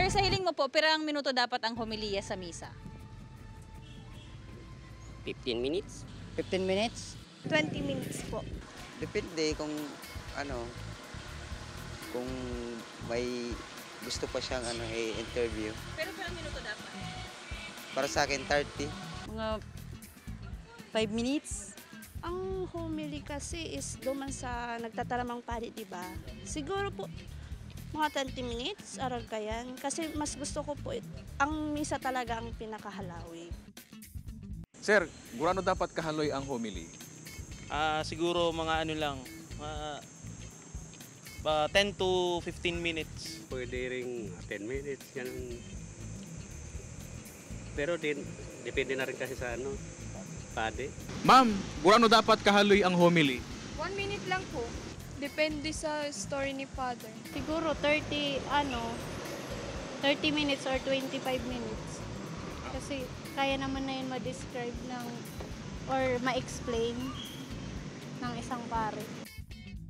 Sir, sa hiling mo po, pirang minuto dapat ang homilya sa misa? 15 minutes. 15 minutes? 20 minutes po. Depende kung ano, kung may gusto pa siyang i-interview. Pero pirang minuto dapat? Para sa akin, 30. Mga 5 minutes? Ang homily kasi is duman sa nagtataramang pari, di ba? Siguro po mga 20 minutes, aral ka yan. Kasi mas gusto ko po, ang misa talaga ang pinakahalawi. Sir, gurano dapat kahaloy ang homily? Siguro mga ano lang, mga 10 to 15 minutes. Pwede ring 10 minutes, ganun. Pero depende na rin kasi sa pade. Ma'am, gurano dapat kahaloy ang homily? 1 minute lang po. Depende sa story ni Father. Siguro 30 minutes or 25 minutes. Kasi kaya naman na yun ma-describe or ma-explain ng isang pare.